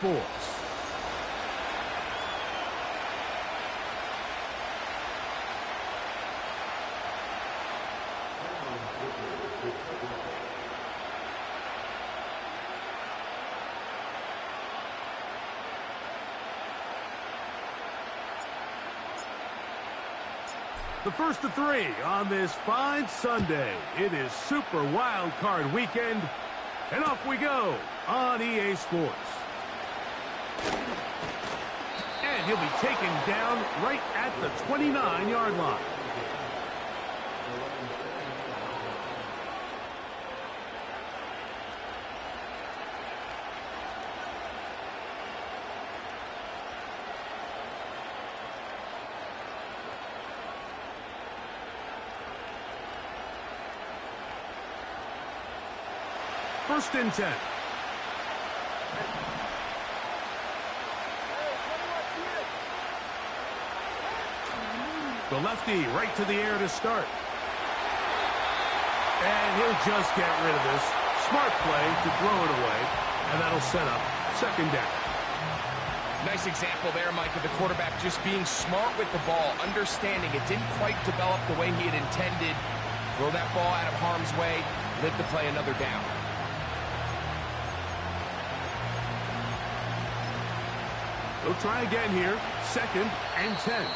Sports. The first of three on this fine Sunday. It is Super Wild Card Weekend, and off we go on EA Sports. And he'll be taken down right at the 29-yard line. First and 10. The lefty right to the air to start. And he'll just get rid of this. Smart play to throw it away. And that'll set up second down. Nice example there, Mike, of the quarterback just being smart with the ball, understanding it didn't quite develop the way he had intended. Throw that ball out of harm's way, live to play another down. They'll try again here. Second and 10.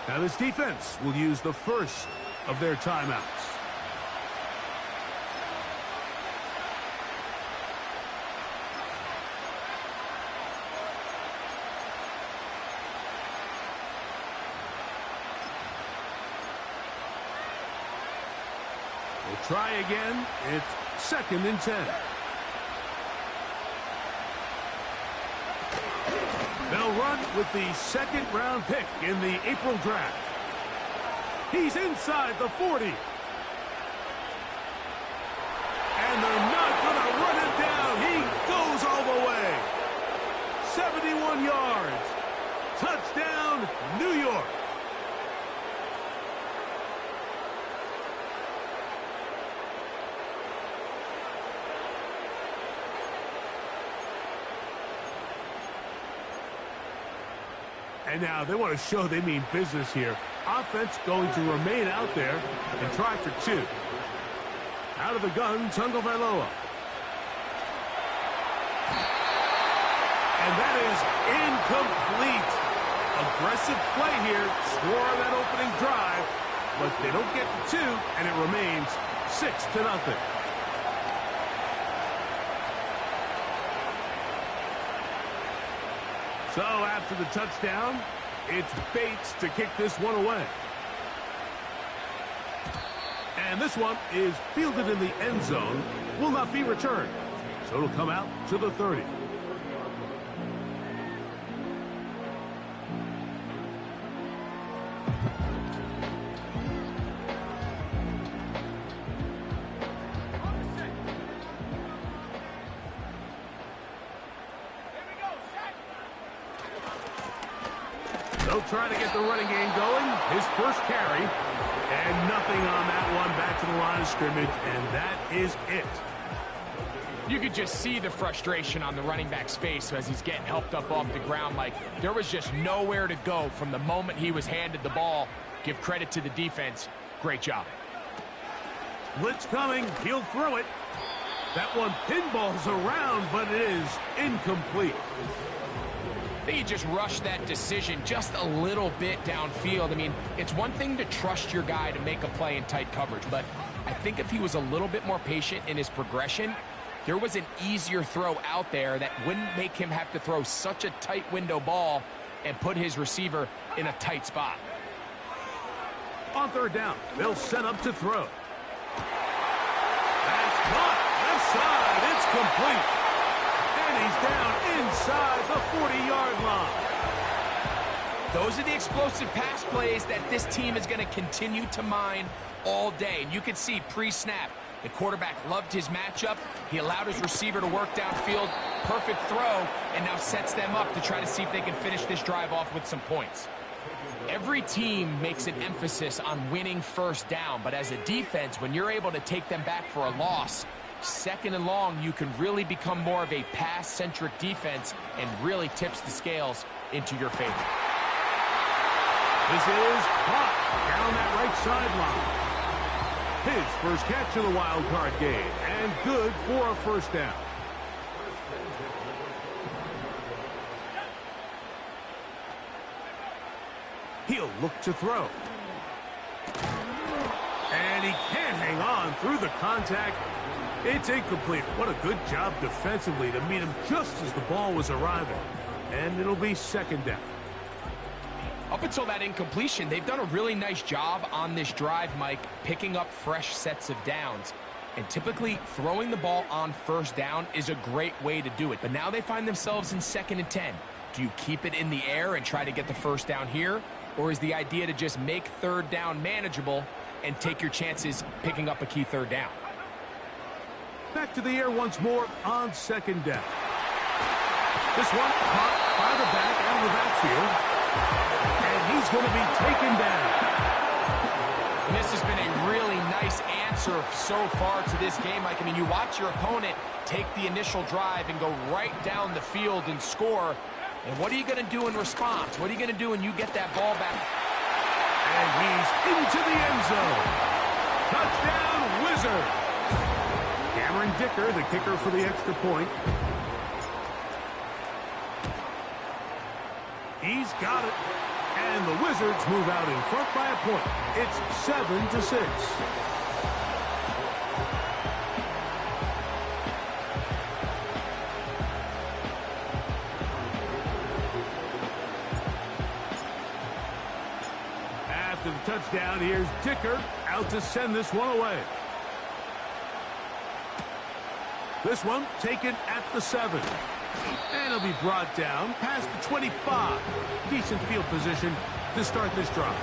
Now this defense will use the first of their timeouts. We'll try again. It's second and 10. They'll run with the second-round pick in the April draft. He's inside the 40. And they're not going to run it down. He goes all the way. 71 yards. Touchdown, New York. And now they want to show they mean business here. Offense going to remain out there and try for two. Out of the gun, Tagovailoa. And that is incomplete. Aggressive play here. Score on that opening drive. But they don't get to two, and it remains 6-0. So after the touchdown, it's Bates to kick this one away. And this one is fielded in the end zone, will not be returned. So it'll come out to the 30. They'll try to get the running game going. His first carry. And nothing on that one. Back to the line of scrimmage. And that is it. You could just see the frustration on the running back's face as he's getting helped up off the ground. Like, there was just nowhere to go from the moment he was handed the ball. Give credit to the defense. Great job. Blitz coming. He'll throw it. That one pinballs around, but it is incomplete. I think he just rushed that decision just a little bit downfield. I mean, it's one thing to trust your guy to make a play in tight coverage, but I think if he was a little bit more patient in his progression, there was an easier throw out there that wouldn't make him have to throw such a tight window ball and put his receiver in a tight spot. On third down, they'll set up to throw. That's caught. Left side. It's complete. And he's down inside the 40-yard line. Those are the explosive pass plays that this team is going to continue to mine all day. And you can see pre-snap, the quarterback loved his matchup. He allowed his receiver to work downfield. Perfect throw, and now sets them up to try to see if they can finish this drive off with some points. Every team makes an emphasis on winning first down, but as a defense, when you're able to take them back for a loss, Second and long, you can really become more of a pass-centric defense and really tips the scales into your favor. This is caught down that right sideline. His first catch of the wild card game, and good for a first down. He'll look to throw. And he can't hang on through the contact. It's incomplete. What a good job defensively to meet him just as the ball was arriving. And it'll be second down. Up until that incompletion, they've done a really nice job on this drive, Mike, picking up fresh sets of downs. And typically, throwing the ball on first down is a great way to do it. But now they find themselves in 2nd and 10. Do you keep it in the air and try to get the first down here? Or is the idea to just make third down manageable and take your chances picking up a key third down? Back to the air once more on second down. This one caught by the back out of the backfield. And he's going to be taken down. And this has been a really nice answer so far to this game, Mike. I mean, you watch your opponent take the initial drive and go right down the field and score. And what are you going to do in response? What are you going to do when you get that ball back? And he's into the end zone. Touchdown, Wizard. Cameron Dicker, the kicker for the extra point. He's got it. And the Wizards move out in front by a point. It's 7-6. After the touchdown, here's Dicker out to send this one away. This one taken at the 7. And he'll be brought down past the 25. Decent field position to start this drive.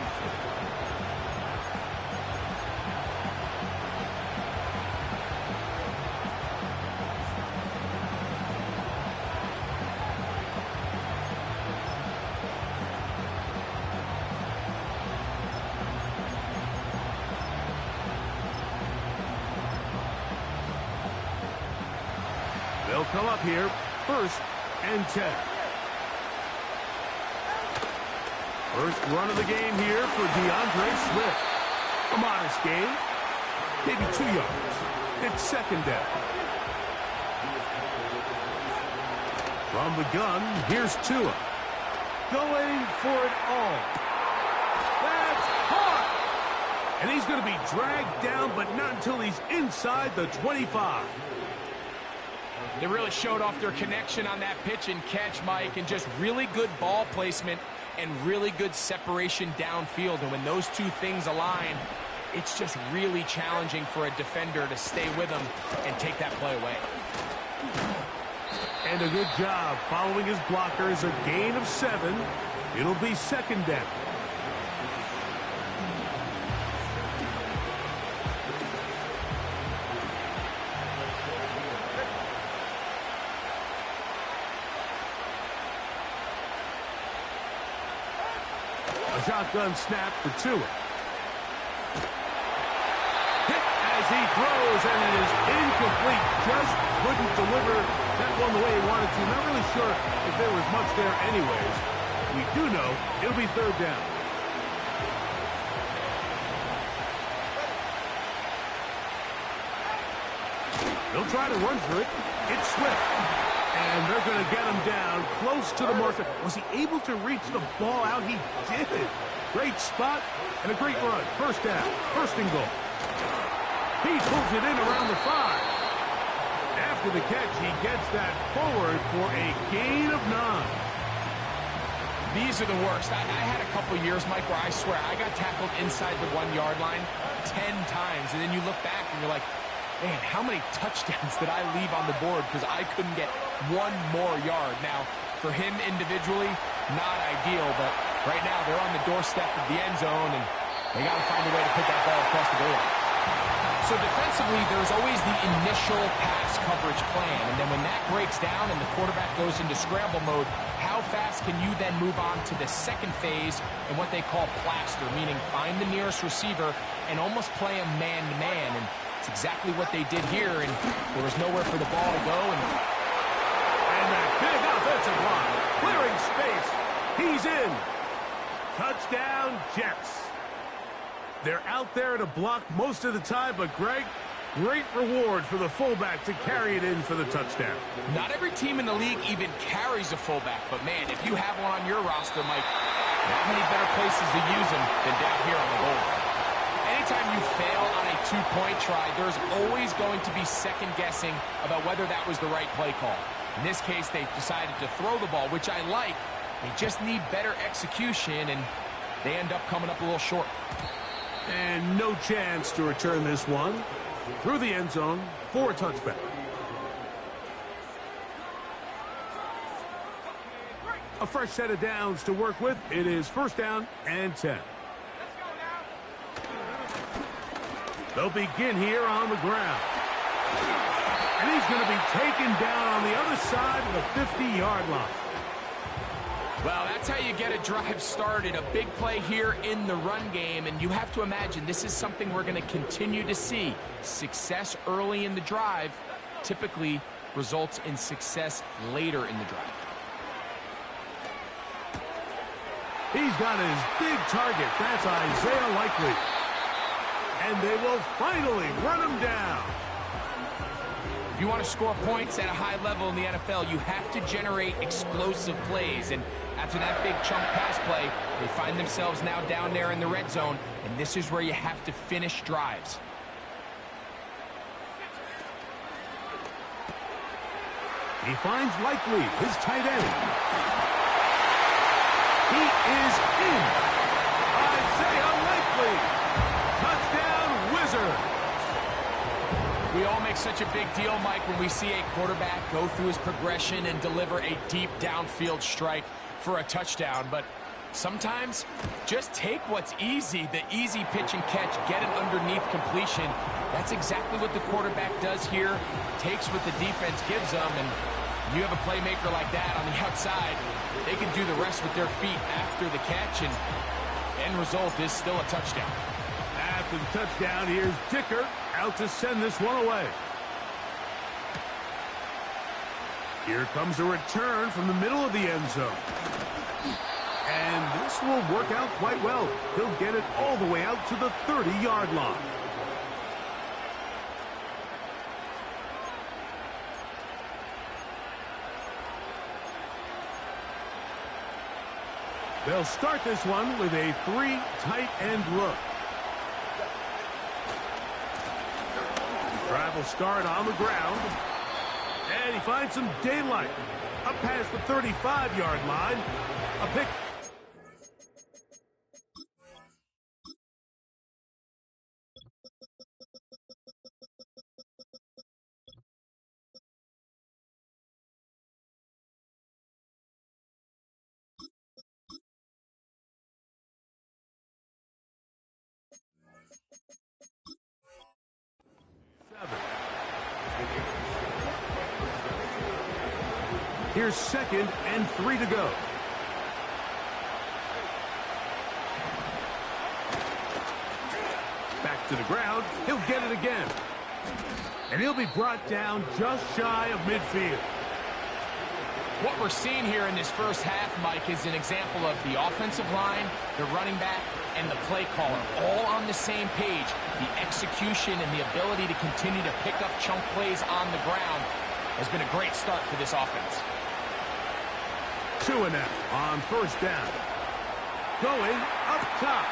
They'll come up here. 1st and 10. First run of the game here for DeAndre Swift. A modest game. Maybe 2 yards. It's second down. From the gun, here's Tua. Going for it all. That's hard. And he's going to be dragged down, but not until he's inside the 25. They really showed off their connection on that pitch and catch, Mike, and just really good ball placement and really good separation downfield. And when those two things align, it's just really challenging for a defender to stay with them and take that play away. And a good job following his blockers. A gain of 7. It'll be second down. Shotgun snap for Tua. Hit as he throws, and it is incomplete. Just couldn't deliver that one the way he wanted to. Not really sure if there was much there anyways. We do know it'll be third down. They'll try to run for it. It's Swift. And they're going to get him down close to the marker. Was he able to reach the ball out? He did. Great spot and a great run. First down. First and goal. He pulls it in around the 5. After the catch, he gets that forward for a gain of 9. These are the worst. I had a couple years, Mike, where I swear I got tackled inside the 1-yard line 10 times. And then you look back and you're like, man, how many touchdowns did I leave on the board because I couldn't get one more yard? Now, for him individually, not ideal, but right now they're on the doorstep of the end zone, and they got to find a way to put that ball across the goal line. So defensively, there's always the initial pass coverage plan, and then when that breaks down and the quarterback goes into scramble mode, how fast can you then move on to the second phase and what they call plaster, meaning find the nearest receiver and almost play him man-to-man. And That's exactly what they did here, and there was nowhere for the ball to go. And that big offensive line, clearing space. He's in. Touchdown, Jets. They're out there to block most of the time, but Greg, great reward for the fullback to carry it in for the touchdown. Not every team in the league even carries a fullback, but man, if you have one on your roster, Mike, not many better places to use them than down here on the goal line. Anytime you fail on a two-point try, there's always going to be second-guessing about whether that was the right play call. In this case, they decided to throw the ball, which I like. They just need better execution, and they end up coming up a little short. And no chance to return this one through the end zone for a touchback. A fresh set of downs to work with. It is first down and 10. They'll begin here on the ground. And he's going to be taken down on the other side of the 50-yard line. Well, that's how you get a drive started. A big play here in the run game, and you have to imagine this is something we're going to continue to see. Success early in the drive typically results in success later in the drive. He's got his big target. That's Isaiah Likely. And they will finally run him down. If you want to score points at a high level in the NFL, you have to generate explosive plays. And after that big chunk pass play, they find themselves now down there in the red zone. And this is where you have to finish drives. He finds Likely, his tight end. He is in. Isaiah Likely. Touchdown, Wizards. We all make such a big deal, Mike, when we see a quarterback go through his progression and deliver a deep downfield strike for a touchdown. But sometimes just take what's easy, the easy pitch and catch, get an underneath completion. That's exactly what the quarterback does here, takes what the defense gives them, and you have a playmaker like that on the outside, they can do the rest with their feet after the catch, and end result is still a touchdown. After the touchdown, here's Dicker out to send this one away. Here comes a return from the middle of the end zone. And this will work out quite well. He'll get it all the way out to the 30-yard line. They'll start this one with a 3 tight end look. Drive will start on the ground. And he finds some daylight. Up past the 35-yard line. A pick. Here's 2nd and 3 to go. Back to the ground. He'll get it again. And he'll be brought down just shy of midfield. What we're seeing here in this first half, Mike, is an example of the offensive line, the running back, and the play caller all on the same page. The execution and the ability to continue to pick up chunk plays on the ground has been a great start for this offense. 2 and out on first down. Going up top.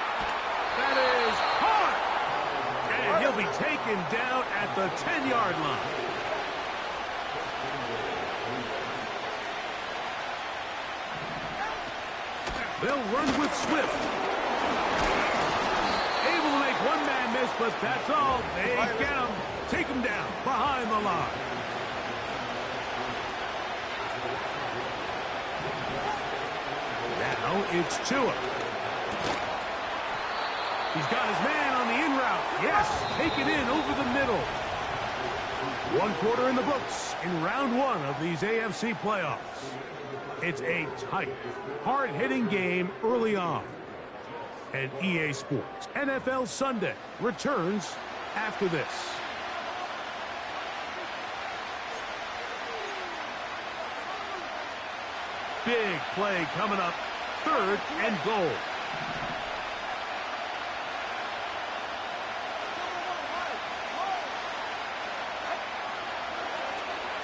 That is hard. And he'll be taken down at the 10-yard line. They'll run with Swift. Able to make one man miss, but that's all. They get him. Take him down behind the line. Now it's Tua. He's got his man on the in route. Yes, take it in over the middle. 1 quarter in the books in round 1 of these AFC playoffs. It's a tight, hard-hitting game early on. And EA Sports NFL Sunday returns after this. big play coming up. 3rd and goal.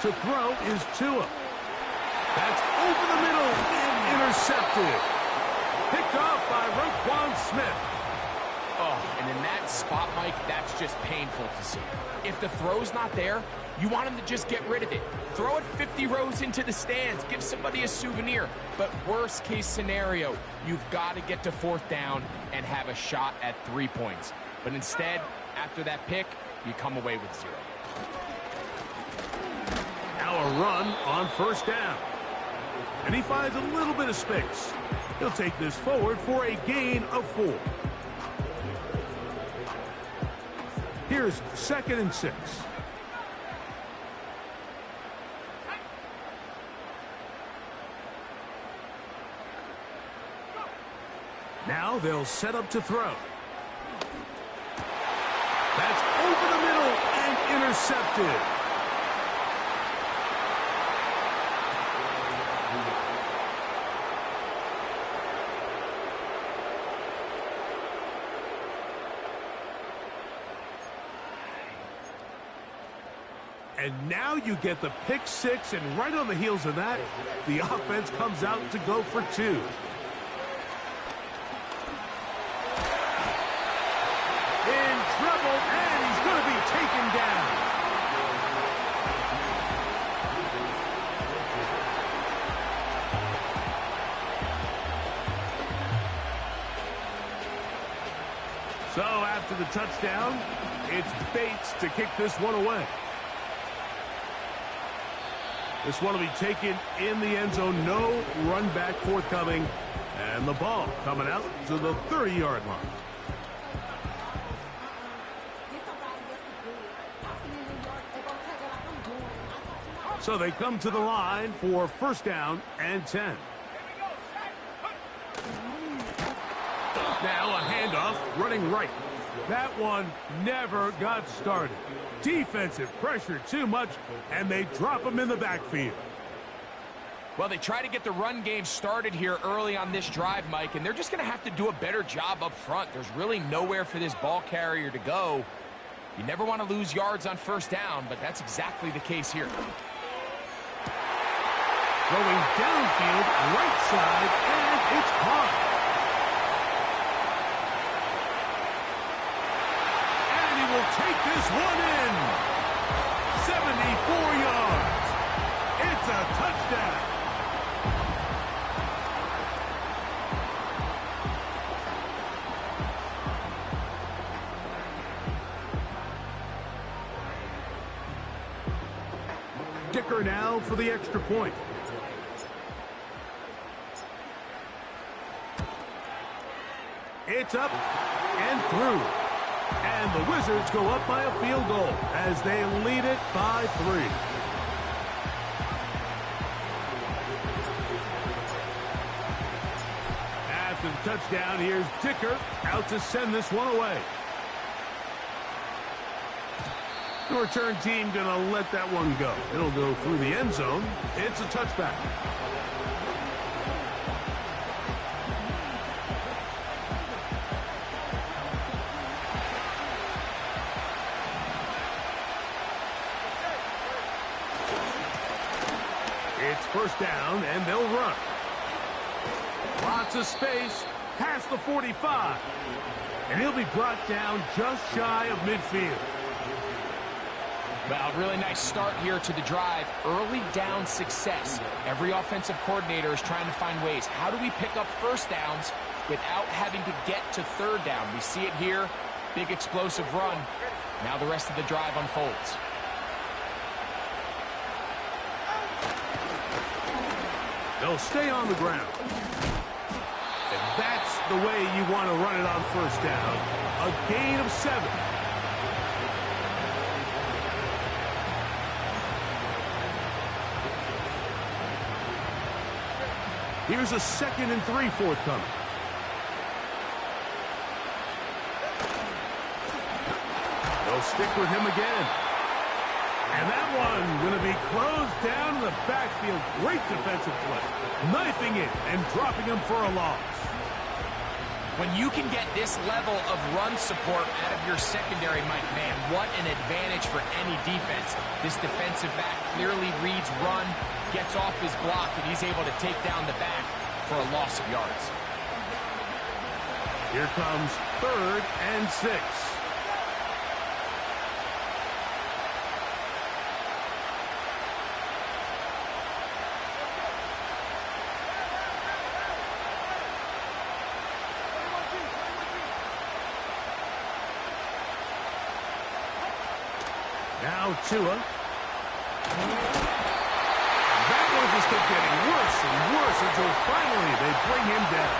To throw is Tua. That's over the middle and intercepted. Picked off by Roquan Smith. Oh, and in that spot, Mike, that's just painful to see. If the throw's not there, you want him to just get rid of it. Throw it 50 rows into the stands. Give somebody a souvenir. But worst case scenario, you've got to get to 4th down and have a shot at 3 points. But instead, after that pick, you come away with 0. Now a run on 1st down. And he finds a little bit of space. He'll take this forward for a gain of 4. Here's 2nd and 6. Now they'll set up to throw. That's over the middle and intercepted. And now you get the pick 6, and right on the heels of that, the offense comes out to go for 2. In trouble, and he's going to be taken down. So after the touchdown, it's Bates to kick this one away. This one will be taken in the end zone. No run back forthcoming. And the ball coming out to the 30-yard line. So they come to the line for 1st down and 10. Now a handoff running right. That one never got started. Defensive pressure too much, and they drop him in the backfield. Well, they try to get the run game started here early on this drive, Mike, and they're just going to have to do a better job up front. There's really nowhere for this ball carrier to go. You never want to lose yards on 1st down, but that's exactly the case here. Going downfield, right side, and it's caught. Will take this one in. 74 yards. It's a touchdown. Dicker now for the extra point. It's up and through. And the Wizards go up by a field goal as they lead it by 3. After the touchdown, here's Dicker out to send this one away. The return team going to let that one go. It'll go through the end zone. It's a touchback. It's 1st down, and they'll run. Lots of space past the 45. And he'll be brought down just shy of midfield. Well, really nice start here to the drive. Early down success. Every offensive coordinator is trying to find ways. How do we pick up 1st downs without having to get to 3rd down? We see it here. Big explosive run. Now the rest of the drive unfolds. They'll stay on the ground. And that's the way you want to run it on 1st down. A gain of 7. Here's a 2nd and 3 forthcoming. They'll stick with him again. And that one going to be closed down in the backfield. Great defensive play. Knifing it and dropping him for a loss. When you can get this level of run support out of your secondary, Mike, man, what an advantage for any defense. This defensive back clearly reads run, gets off his block, and he's able to take down the back for a loss of yards. Here comes 3rd and 6. Now Tua. That one just kept getting worse and worse until finally they bring him down.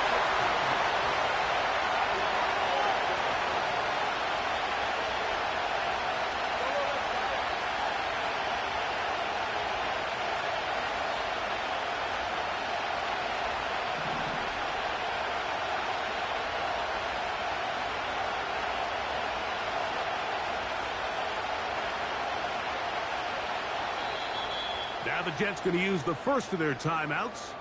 Now the Jets going to use the first of their timeouts.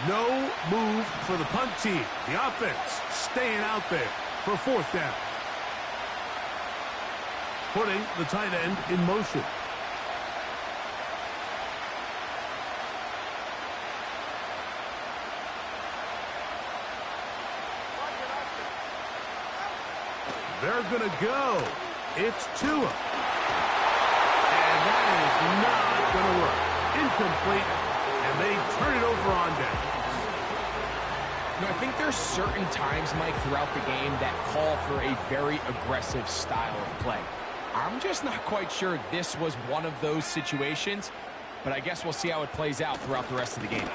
No move for the punt team. The offense staying out there for 4th down. Putting the tight end in motion. They're going to go. It's Tua. And that is not going to work. Incomplete. And they turn it over on down. You know, I think there's certain times, Mike, throughout the game that call for a very aggressive style of play. I'm just not quite sure this was one of those situations, but I guess we'll see how it plays out throughout the rest of the game.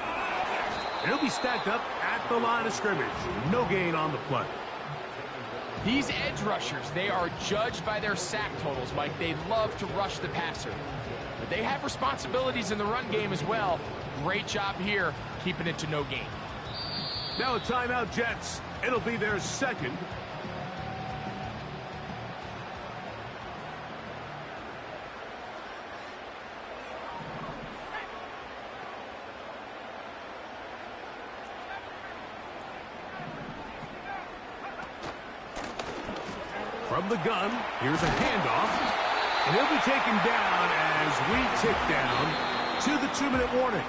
It'll be stacked up at the line of scrimmage. No gain on the play. These edge rushers, they are judged by their sack totals, Mike. They love to rush the passer, but they have responsibilities in the run game as well. Great job here, keeping it to no gain. Now a timeout, Jets. It'll be their 2nd. From the gun, here's a handoff, and he'll be taken down as we tick down to the 2-minute warning.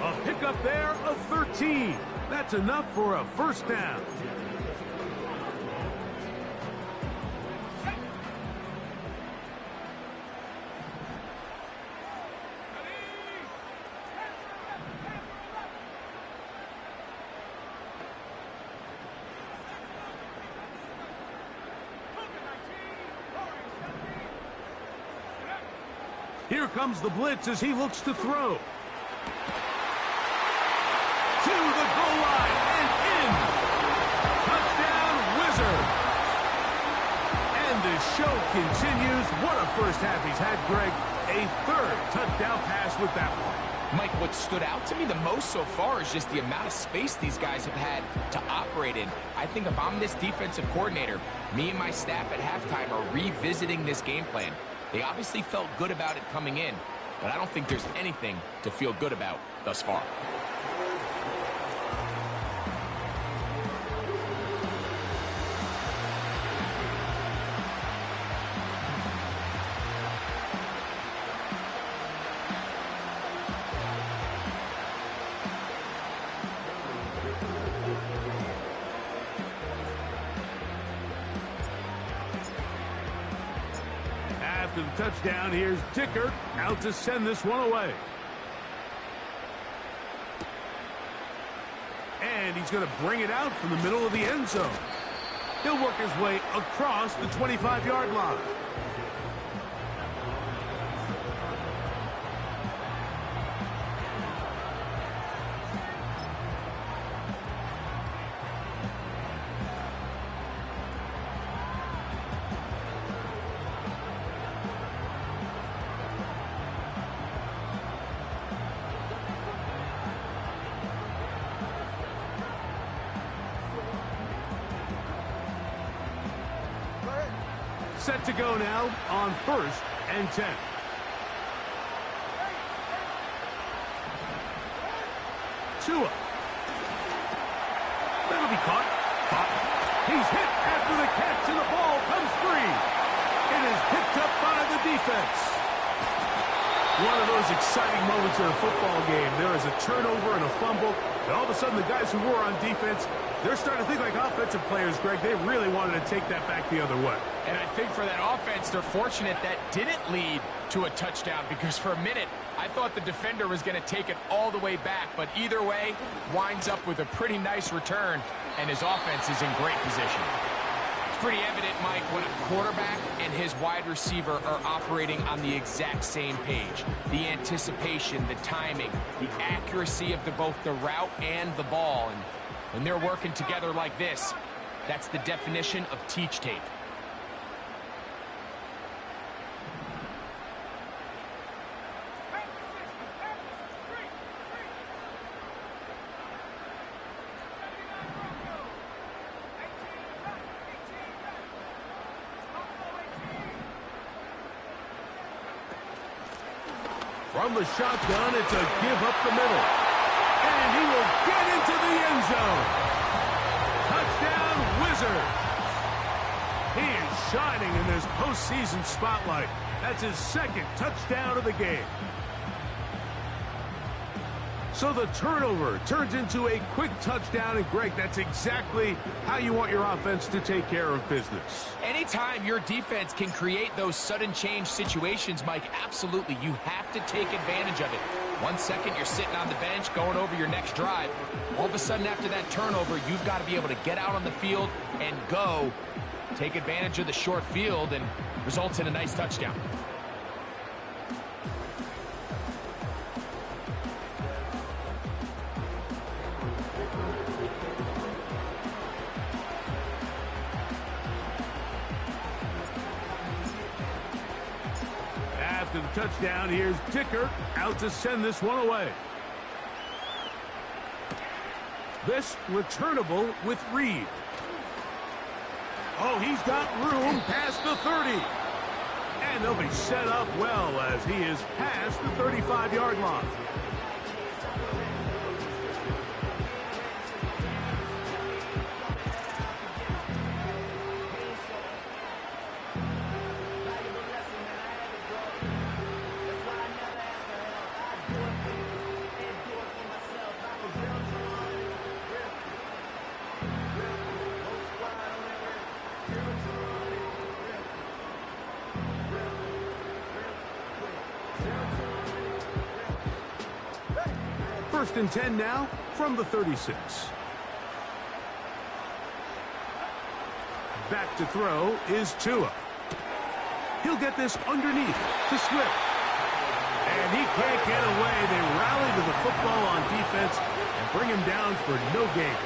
A pickup there of 13. That's enough for a 1st down. Here comes the blitz as he looks to throw. To the goal line and in. Touchdown, Wizards. And the show continues. What a first half he's had, Greg. A 3rd touchdown pass with that one. Mike, what stood out to me the most so far is just the amount of space these guys have had to operate in. I think if I'm this defensive coordinator, me and my staff at halftime are revisiting this game plan. They obviously felt good about it coming in, but I don't think there's anything to feel good about thus far. After the touchdown, here's Dicker out to send this one away. And he's going to bring it out from the middle of the end zone. He'll work his way across the 25-yard line. set to go now on 1st and 10. Tua. That'll be caught. He's hit after the catch, and the ball comes free. It is picked up by the defense. One of those exciting moments in a football game. There is a turnover and a fumble, and all of a sudden the guys who were on defense, they're starting to think like offensive players, Greg. They really wanted to take that back the other way. And I think for that offense, they're fortunate that didn't lead to a touchdown, because for a minute, I thought the defender was going to take it all the way back. But either way, winds up with a pretty nice return, and his offense is in great position. It's pretty evident, Mike, when a quarterback and his wide receiver are operating on the exact same page. The anticipation, the timing, the accuracy of both the route and the ball. And when they're working together like this, that's the definition of teach tape. From the shotgun, it's a give up the middle. And he will get into the end zone. Touchdown, Wizard. He is shining in this postseason spotlight. That's his 2nd touchdown of the game. So the turnover turns into a quick touchdown, and Greg, that's exactly how you want your offense to take care of business. Anytime your defense can create those sudden change situations, Mike, absolutely, you have to take advantage of it. 1 second, you're sitting on the bench going over your next drive. All of a sudden, after that turnover, you've got to be able to get out on the field and go. Take advantage of the short field, and results in a nice touchdown. After the touchdown, here's Dicker out to send this one away. This returnable with Reed. Oh, he's got room past the 30. And they'll be set up well as he is past the 35-yard line. First and 10 now from the 36. Back to throw is Tua. He'll get this underneath to Swift. And he can't get away. They rally to the football on defense and bring him down for no gain.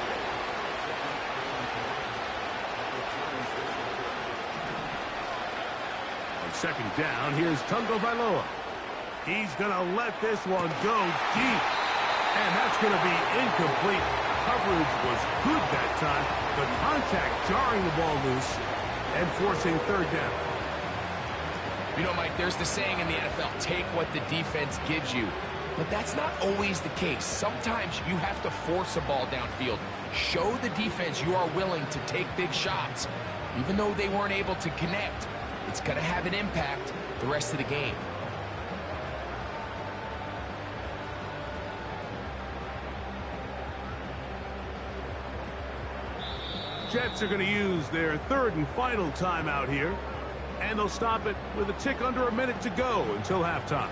On second down, here's Tungo Vailoa. He's going to let this one go deep. And that's going to be incomplete. Coverage was good that time. The contact jarring the ball loose and forcing third down. You know, Mike, there's the saying in the NFL, take what the defense gives you. But that's not always the case. Sometimes you have to force a ball downfield. Show the defense you are willing to take big shots. Even though they weren't able to connect, it's going to have an impact the rest of the game. Jets are going to use their third and final timeout here, and they'll stop it with a tick under a minute to go until halftime.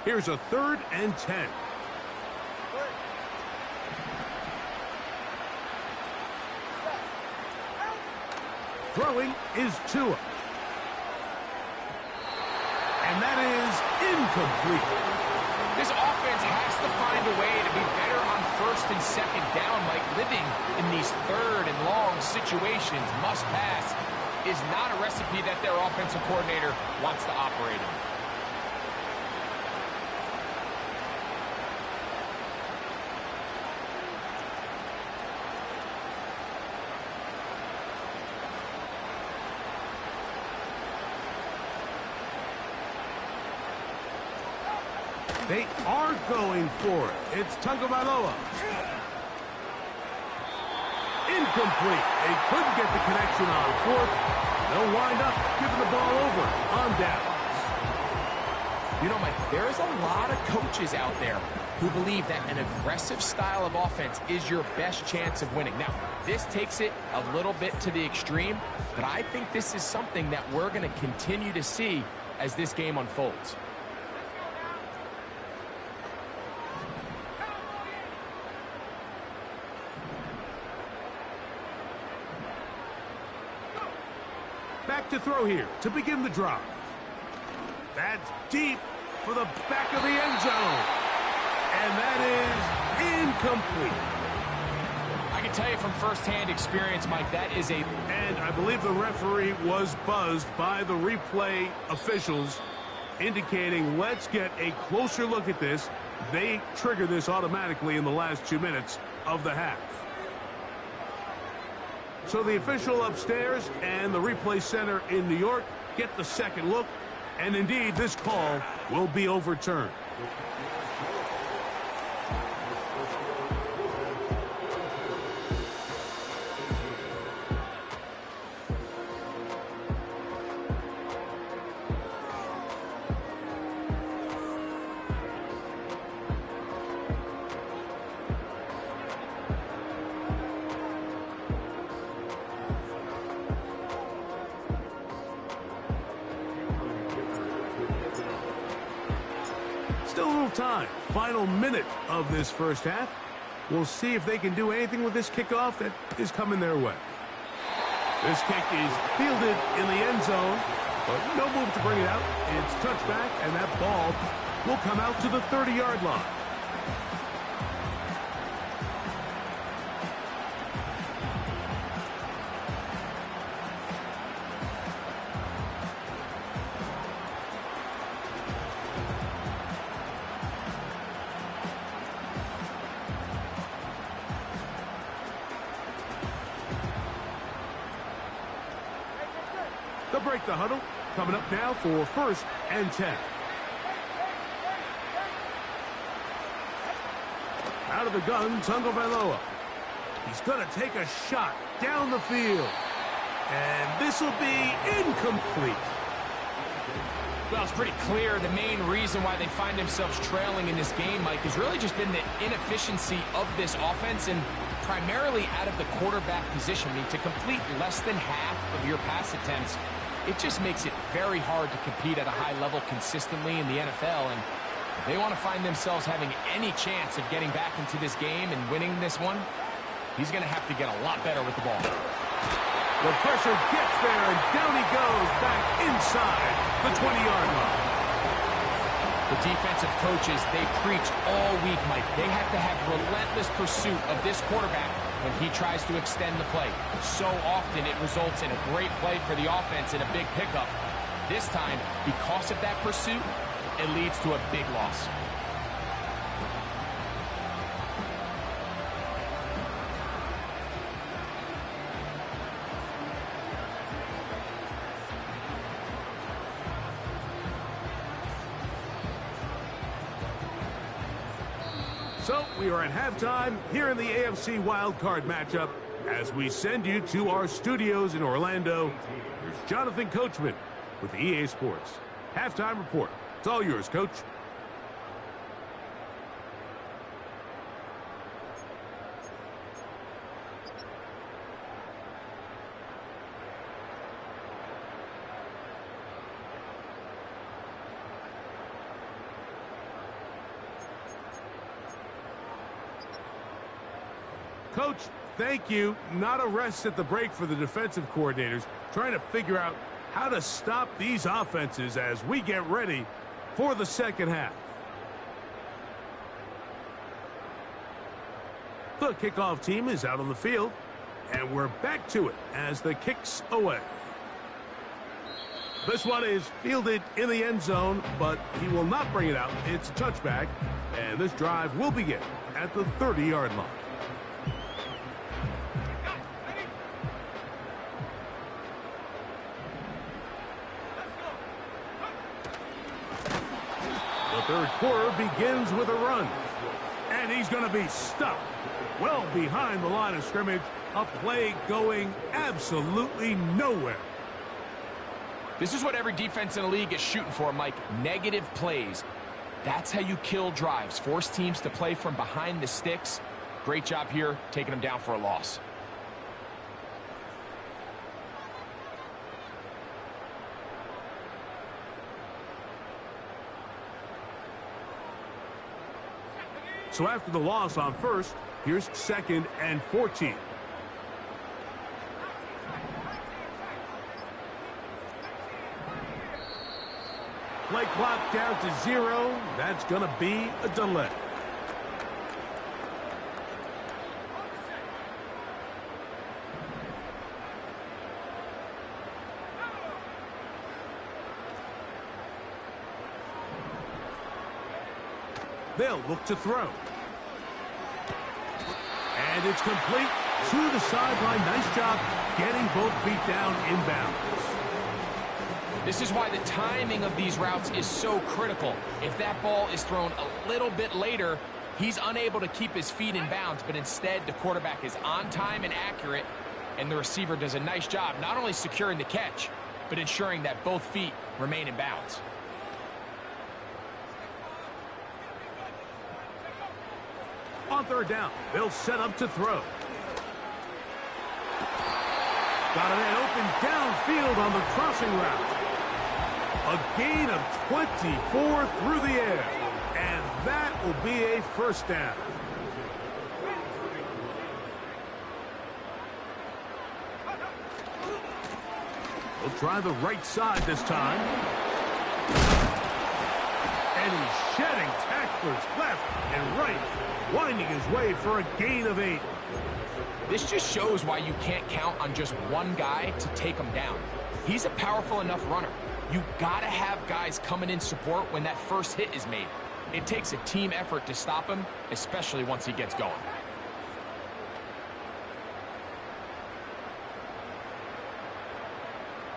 Here's a 3rd and 10. Throwing is Tua. And that is incomplete. This offense has to find a way to be better on first and second down, like living in these third and long situations. Must pass is not a recipe that their offensive coordinator wants to operate in. They are going for it. It's Tagovailoa. Incomplete. They couldn't get the connection on fourth. They'll wind up giving the ball over on downs. You know, Mike, there's a lot of coaches out there who believe that an aggressive style of offense is your best chance of winning. Now, this takes it a little bit to the extreme, but I think this is something that we're going to continue to see as this game unfolds. Back to throw here to begin the drive. That's deep for the back of the end zone. And that is incomplete. I can tell you from firsthand experience, Mike, that is a... And I believe the referee was buzzed by the replay officials, indicating let's get a closer look at this. They trigger this automatically in the last 2 minutes of the half. So the official upstairs and the replay center in New York get the second look, and indeed this call will be overturned. Still a little time. Final minute of this first half. We'll see if they can do anything with this kickoff that is coming their way. This kick is fielded in the end zone, but no move to bring it out. It's touchback, and that ball will come out to the 30-yard line. They'll break the huddle. Coming up now for 1st and 10. Out of the gun, Tagovailoa. He's going to take a shot down the field. And this will be incomplete. Well, it's pretty clear the main reason why they find themselves trailing in this game, Mike, has really just been the inefficiency of this offense and primarily out of the quarterback position. I mean, to complete less than half of your pass attempts, it just makes it very hard to compete at a high level consistently in the NFL. And if they want to find themselves having any chance of getting back into this game and winning this one, he's going to have to get a lot better with the ball. The pressure gets there, and down he goes back inside the 20-yard line. The defensive coaches, they preached all week, Mike. They have to have relentless pursuit of this quarterback when he tries to extend the play. So often it results in a great play for the offense and a big pickup. This time, because of that pursuit, it leads to a big loss. So we are at halftime here in the AFC wildcard matchup. As we send you to our studios in Orlando, here's Jonathan Coachman with EA Sports. Halftime report. It's all yours, Coach. Coach, thank you. Not a rest at the break for the defensive coordinators, trying to figure out how to stop these offenses as we get ready for the second half. The kickoff team is out on the field, and we're back to it as the kick's away. This one is fielded in the end zone, but he will not bring it out. It's a touchback, and this drive will begin at the 30-yard line. The third quarter begins with a run, and he's going to be stuck well behind the line of scrimmage. A play going absolutely nowhere. This is what every defense in the league is shooting for, Mike. Negative plays. That's how you kill drives. Force teams to play from behind the sticks. Great job here, taking them down for a loss. So after the loss on first, here's 2nd and 14. Play clock down to 0. That's going to be a delay. They'll look to throw. And it's complete to the sideline. Nice job getting both feet down inbounds. This is why the timing of these routes is so critical. If that ball is thrown a little bit later, he's unable to keep his feet in bounds, but instead the quarterback is on time and accurate, and the receiver does a nice job not only securing the catch, but ensuring that both feet remain in bounds. On third down, they'll set up to throw. Got a man open downfield on the crossing route. A gain of 24 through the air, and that will be a first down. He'll try the right side this time. And he's shedding tacklers left and right, winding his way for a gain of 8. This just shows why you can't count on just one guy to take him down. He's a powerful enough runner. You gotta have guys coming in support when that first hit is made. It takes a team effort to stop him, especially once he gets going.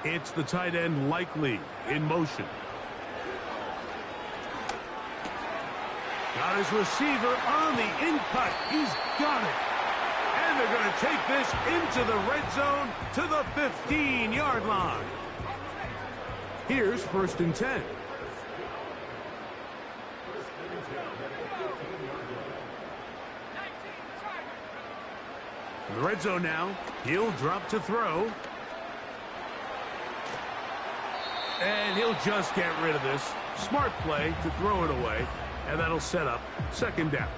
It's the tight end likely in motion. Got his receiver on the in-cut. He's got it. And they're going to take this into the red zone to the 15-yard line. Here's 1st and 10. In the red zone now, he'll drop to throw. And he'll just get rid of this. Smart play to throw it away. And that'll set up 2nd down.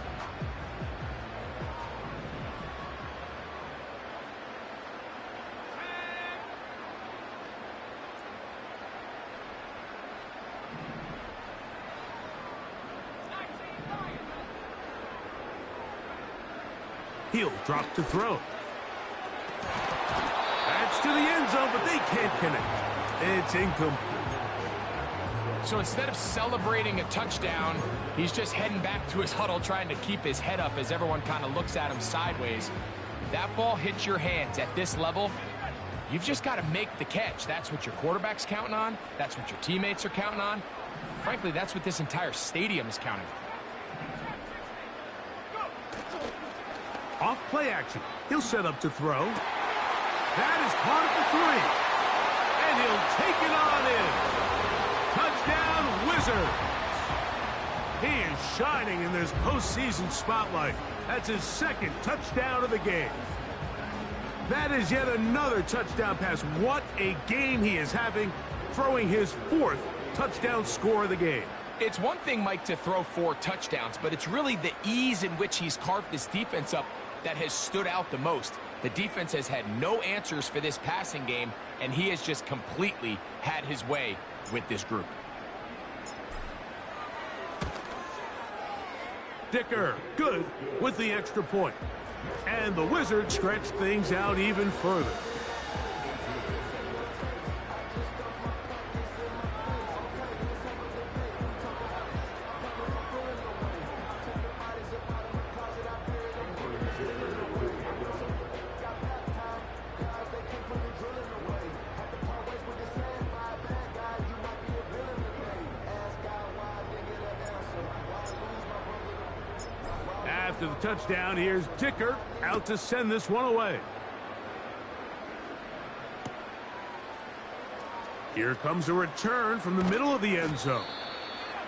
He'll drop to throw. That's to the end zone, but they can't connect. It's incomplete. So instead of celebrating a touchdown, he's just heading back to his huddle trying to keep his head up as everyone kind of looks at him sideways. If that ball hits your hands at this level, you've just got to make the catch. That's what your quarterback's counting on. That's what your teammates are counting on. Frankly, that's what this entire stadium is counting on. Off play action. He'll set up to throw. That is caught at the 3. And he'll take it on in. Touchdown, Wizards. He is shining in this postseason spotlight. That's his 2nd touchdown of the game. That is yet another touchdown pass. What a game he is having, throwing his 4th touchdown score of the game. It's one thing, Mike, to throw 4 touchdowns, but it's really the ease in which he's carved this defense up that has stood out the most. The defense has had no answers for this passing game, and he has just completely had his way with this group. Dicker, good with the extra point. And the Wizards stretch things out even further. After the touchdown, here's Dicker out to send this one away. Here comes a return from the middle of the end zone.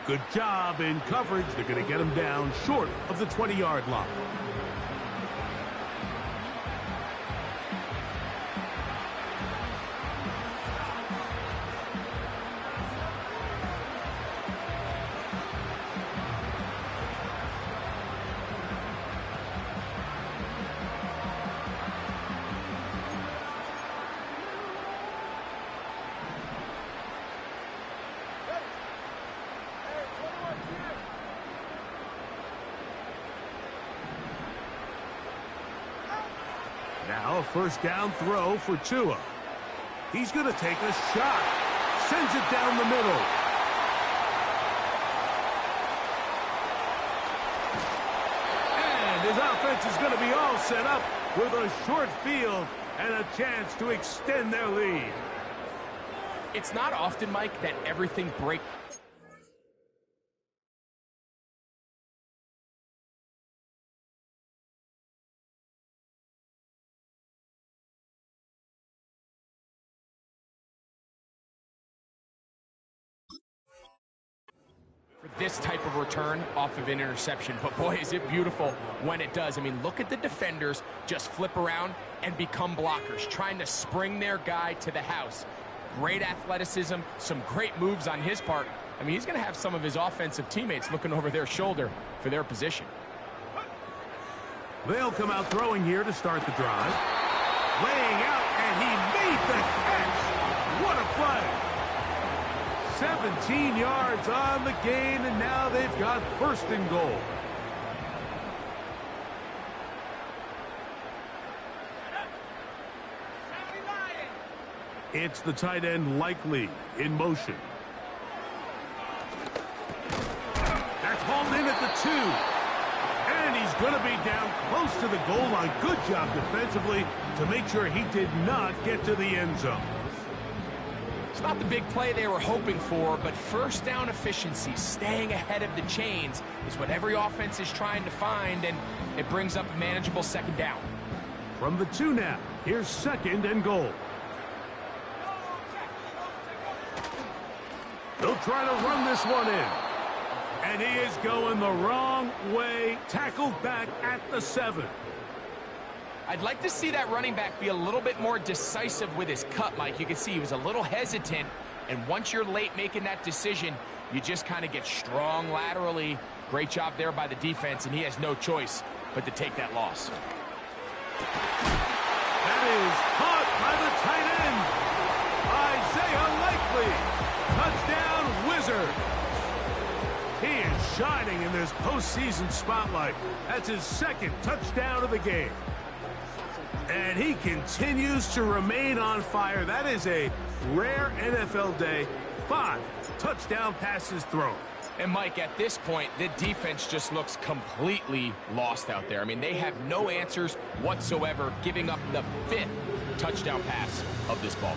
Good job in coverage. They're going to get him down short of the 20-yard line. Now a first down throw for Tua. He's going to take a shot. Sends it down the middle. And his offense is going to be all set up with a short field and a chance to extend their lead. It's not often, Mike, that everything breaks. For this type of return off of an interception, but boy, is it beautiful when it does. I mean, look at the defenders just flip around and become blockers, trying to spring their guy to the house. Great athleticism, some great moves on his part. I mean, he's going to have some of his offensive teammates looking over their shoulder for their position. They'll come out throwing here to start the drive. Laying out, and he made the catch. What a play. 17 yards on the gain, and now they've got first and goal. It's the tight end Likely in motion. That's hauled in at the 2. And he's going to be down close to the goal line. Good job defensively to make sure he did not get to the end zone. It's not the big play they were hoping for, but first down efficiency, staying ahead of the chains, is what every offense is trying to find, and it brings up a manageable second down. From the 2 now, here's second and goal. They'll try to run this one in. And he is going the wrong way, tackled back at the 7. I'd like to see that running back be a little bit more decisive with his cut, Mike. You can see he was a little hesitant, and once you're late making that decision, you just kind of get strong laterally. Great job there by the defense, and he has no choice but to take that loss. That is caught by the tight end, Isaiah Likely. Touchdown, Wizard. He is shining in this postseason spotlight. That's his second touchdown of the game. And he continues to remain on fire. That is a rare NFL day. 5 touchdown passes thrown. And, Mike, at this point, the defense just looks completely lost out there. I mean, they have no answers whatsoever, giving up the 5th touchdown pass of this ballgame.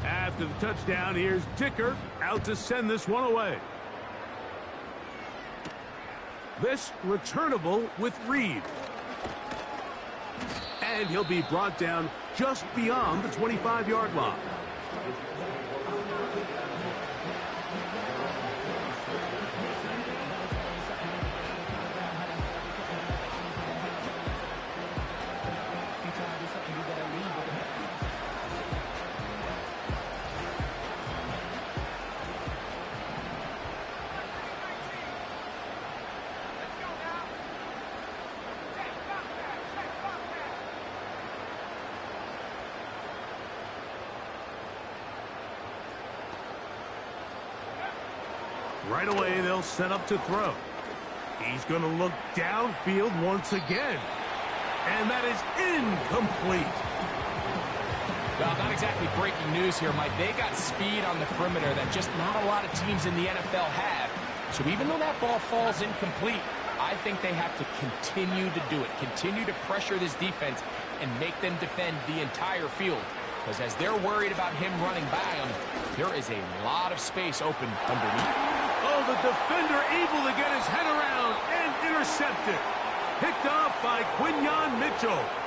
After the touchdown, here's Dicker out to send this one away. This returnable with Reed. And he'll be brought down just beyond the 25-yard line. Right away, they'll set up to throw. He's going to look downfield once again. And that is incomplete. Well, not exactly breaking news here, Mike. They got speed on the perimeter that just not a lot of teams in the NFL have. So even though that ball falls incomplete, I think they have to continue to do it. Continue to pressure this defense and make them defend the entire field. Because as they're worried about him running by them, there is a lot of space open underneath. Oh, the defender able to get his head around and intercept it. Picked off by Quinyon Mitchell.